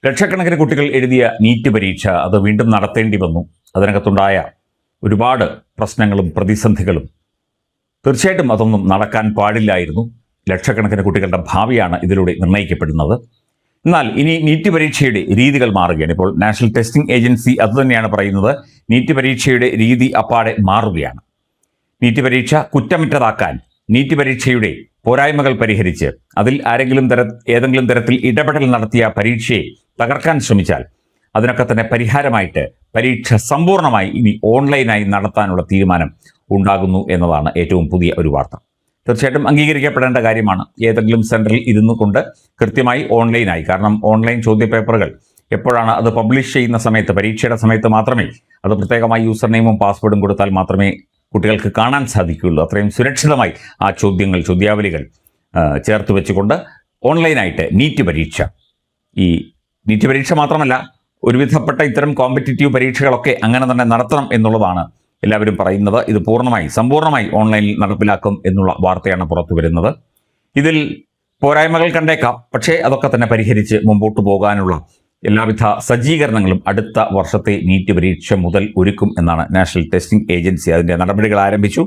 ലക്ഷക്കണക്കിന് കുട്ടികൾ എഴുതിയ നീറ്റ് പരീക്ഷ അത് വീണ്ടും നടത്തേണ്ടി വന്നു. അതിനകത്തുണ്ടായ ഒരുപാട് പ്രശ്നങ്ങളും പ്രതിസന്ധികളും തീർച്ചയായിട്ടും അതൊന്നും നടക്കാൻ പാടില്ലായിരുന്നു. ലക്ഷക്കണക്കിന് കുട്ടികളുടെ ഭാവിയാണ് ഇതിലൂടെ നിർണ്ണയിക്കപ്പെടുന്നത്. എന്നാൽ ഇനി നീറ്റ് പരീക്ഷയുടെ രീതികൾ മാറുകയാണ്. ഇപ്പോൾ നാഷണൽ ടെസ്റ്റിംഗ് ഏജൻസി അതുതന്നെയാണ് പറയുന്നത്. നീറ്റ് പരീക്ഷയുടെ രീതി അപ്പാടെ മാറുകയാണ്. നീറ്റ് പരീക്ഷ കുറ്റമറ്റതാക്കാൻ, നീറ്റ് പരീക്ഷയുടെ പോരായ്മകൾ പരിഹരിച്ച് അതിൽ ഏതെങ്കിലും തരത്തിൽ ഇടപെടൽ നടത്തിയ പരീക്ഷയെ തകർക്കാൻ ശ്രമിച്ചാൽ അതിനൊക്കെ തന്നെ പരിഹാരമായിട്ട് പരീക്ഷ സമ്പൂർണ്ണമായി ഇനി ഓൺലൈനായി നടത്താനുള്ള തീരുമാനം ഉണ്ടാകുന്നു എന്നതാണ് ഏറ്റവും പുതിയ ഒരു വാർത്ത. തീർച്ചയായിട്ടും അംഗീകരിക്കപ്പെടേണ്ട കാര്യമാണ്. ഏതെങ്കിലും സെന്ററിൽ ഇരുന്നു കൊണ്ട് കൃത്യമായി ഓൺലൈനായി, കാരണം ഓൺലൈൻ ചോദ്യപേപ്പറുകൾ എപ്പോഴാണ് അത് പബ്ലിഷ് ചെയ്യുന്ന സമയത്ത്, പരീക്ഷയുടെ സമയത്ത് മാത്രമേ അത് പ്രത്യേകമായി യൂസർ നെയിമും പാസ്വേഡും കൊടുത്താൽ മാത്രമേ കുട്ടികൾക്ക് കാണാൻ സാധിക്കുകയുള്ളൂ. അത്രയും സുരക്ഷിതമായി ആ ചോദ്യാവലികൾ ചേർത്ത് വെച്ചുകൊണ്ട് ഓൺലൈനായിട്ട് നീറ്റ് പരീക്ഷ മാത്രമല്ല, ഒരുവിധപ്പെട്ട ഇത്തരം കോമ്പറ്റിറ്റീവ് പരീക്ഷകളൊക്കെ അങ്ങനെ തന്നെ നടത്തണം എന്നുള്ളതാണ് എല്ലാവരും പറയുന്നത്. ഇത് സമ്പൂർണ്ണമായി ഓൺലൈനിൽ നടപ്പിലാക്കും എന്നുള്ള വാർത്തയാണ് പുറത്തു വരുന്നത്. ഇതിൽ പോരായ്മകൾ കണ്ടേക്കാം, പക്ഷേ അതൊക്കെ തന്നെ പരിഹരിച്ച് മുമ്പോട്ട് പോകാനുള്ള എല്ലാവിധ സജ്ജീകരണങ്ങളും അടുത്ത വർഷത്തെ നീറ്റ് പരീക്ഷ മുതൽ ഒരുക്കും എന്നാണ് നാഷണൽ ടെസ്റ്റിംഗ് ഏജൻസി അതിൻ്റെ നടപടികൾ ആരംഭിച്ചു.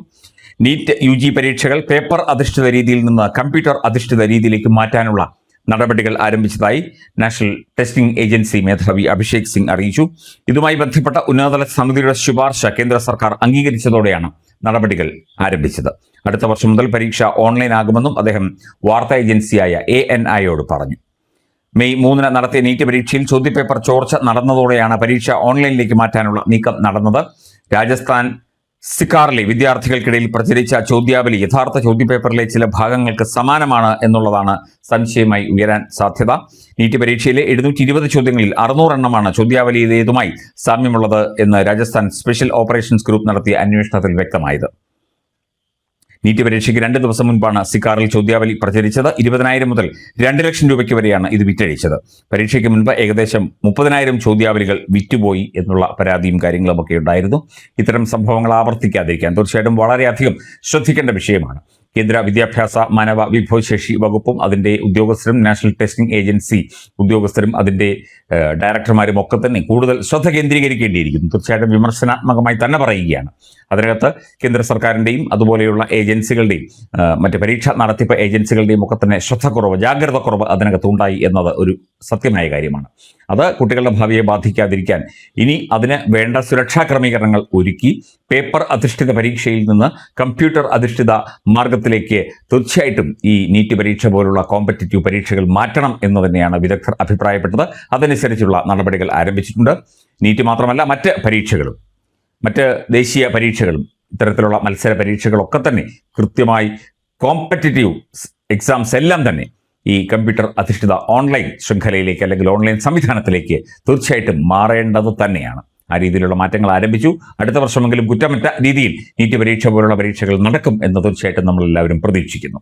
നീറ്റ് UG പരീക്ഷകൾ പേപ്പർ അധിഷ്ഠിത രീതിയിൽ നിന്ന് കമ്പ്യൂട്ടർ അധിഷ്ഠിത രീതിയിലേക്ക് മാറ്റാനുള്ള നടപടികൾ ആരംഭിച്ചതായി നാഷണൽ ടെസ്റ്റിംഗ് ഏജൻസി മേധാവി അഭിഷേക് സിംഗ് അറിയിച്ചു. ഇതുമായി ബന്ധപ്പെട്ട ഉന്നതതല സമിതിയുടെ ശുപാർശ കേന്ദ്ര സർക്കാർ അംഗീകരിച്ചതോടെയാണ് നടപടികൾ ആരംഭിച്ചത്. അടുത്ത വർഷം മുതൽ പരീക്ഷ ഓൺലൈൻ ആകുമെന്നും അദ്ദേഹം വാർത്താ ഏജൻസിയായ ANI പറഞ്ഞു. മെയ് 3 നടത്തിയ നീറ്റ് പരീക്ഷയിൽ ചോദ്യപേപ്പർ ചോർച്ച നടന്നതോടെയാണ് പരീക്ഷ ഓൺലൈനിലേക്ക് മാറ്റാനുള്ള നീക്കം നടന്നത്. രാജസ്ഥാൻ സിക്കാറിലെ വിദ്യാർത്ഥികൾക്കിടയിൽ പ്രചരിച്ച ചോദ്യാവലി യഥാർത്ഥ ചോദ്യപേപ്പറിലെ ചില ഭാഗങ്ങൾക്ക് സമാനമാണ് എന്നുള്ളതാണ് സംശയമായി ഉയരാൻ സാധ്യത. നീറ്റ് പരീക്ഷയിലെ 720 ചോദ്യങ്ങളിൽ 600 എണ്ണമാണ് ചോദ്യാവലിയിലേതുമായി സാമ്യമുള്ളത് എന്ന് രാജസ്ഥാൻ സ്പെഷ്യൽ ഓപ്പറേഷൻസ് ഗ്രൂപ്പ് നടത്തിയ അന്വേഷണത്തിൽ വ്യക്തമായത്. നീറ്റ് പരീക്ഷയ്ക്ക് 2 ദിവസം മുൻപാണ് സിക്കാറിൽ ചോദ്യാവലി പ്രചരിച്ചത്. 20,000 മുതൽ 2 ലക്ഷം രൂപയ്ക്ക് വരെയാണ് ഇത് വിറ്റഴിച്ചത്. പരീക്ഷയ്ക്ക് മുൻപ് ഏകദേശം 30,000 ചോദ്യാവലികൾ വിറ്റുപോയി എന്നുള്ള പരാതിയും കാര്യങ്ങളുമൊക്കെ ഉണ്ടായിരുന്നു. ഇത്തരം സംഭവങ്ങൾ ആവർത്തിക്കാതിരിക്കാൻ തീർച്ചയായിട്ടും വളരെയധികം ശ്രദ്ധിക്കേണ്ട വിഷയമാണ്. കേന്ദ്ര വിദ്യാഭ്യാസ മാനവ വിഭവശേഷി വകുപ്പും അതിൻ്റെ ഉദ്യോഗസ്ഥരും നാഷണൽ ടെസ്റ്റിംഗ് ഏജൻസി ഉദ്യോഗസ്ഥരും അതിൻ്റെ ഡയറക്ടർമാരും ഒക്കെ തന്നെ കൂടുതൽ ശ്രദ്ധ കേന്ദ്രീകരിക്കേണ്ടിയിരിക്കുന്നു. തീർച്ചയായിട്ടും വിമർശനാത്മകമായി തന്നെ പറയുകയാണ്. അതിനകത്ത് കേന്ദ്ര സർക്കാരിൻ്റെയും അതുപോലെയുള്ള ഏജൻസികളുടെയും മറ്റ് പരീക്ഷ നടത്തിപ്പ് ഏജൻസികളുടെയും ഒക്കെ തന്നെ ജാഗ്രത കുറവ് അതിനകത്ത് ഉണ്ടായി എന്നത് ഒരു സത്യമായ കാര്യമാണ്. അത് കുട്ടികളുടെ ഭാവിയെ ബാധിക്കാതിരിക്കാൻ ഇനി അതിന് വേണ്ട സുരക്ഷാ ക്രമീകരണങ്ങൾ ഒരുക്കി പേപ്പർ അധിഷ്ഠിത പരീക്ഷയിൽ നിന്ന് കമ്പ്യൂട്ടർ അധിഷ്ഠിത മാർഗത്തിലേക്ക് തീർച്ചയായിട്ടും ഈ നീറ്റ് പരീക്ഷ പോലുള്ള കോമ്പറ്റിറ്റീവ് പരീക്ഷകൾ മാറ്റണം എന്ന് തന്നെയാണ് വിദഗ്ധർ അഭിപ്രായപ്പെട്ടത്. അതനുസരിച്ചുള്ള നടപടികൾ ആരംഭിച്ചിട്ടുണ്ട്. നീറ്റ് മാത്രമല്ല, മറ്റ് ദേശീയ പരീക്ഷകളും ഇത്തരത്തിലുള്ള മത്സര പരീക്ഷകളൊക്കെ തന്നെ കൃത്യമായി കോമ്പറ്റിറ്റീവ് എക്സാംസ് എല്ലാം തന്നെ ഈ കമ്പ്യൂട്ടർ അധിഷ്ഠിത ഓൺലൈൻ ശൃംഖലയിലേക്ക് അല്ലെങ്കിൽ ഓൺലൈൻ സംവിധാനത്തിലേക്ക് തീർച്ചയായിട്ടും മാറേണ്ടത് തന്നെയാണ്. ആ രീതിയിലുള്ള മാറ്റങ്ങൾ ആരംഭിച്ചു. അടുത്ത വർഷമെങ്കിലും കുറ്റമറ്റ രീതിയിൽ നീറ്റ് പരീക്ഷ പോലുള്ള പരീക്ഷകൾ നടക്കും എന്ന് തീർച്ചയായിട്ടും നമ്മളെല്ലാവരും പ്രതീക്ഷിക്കുന്നു.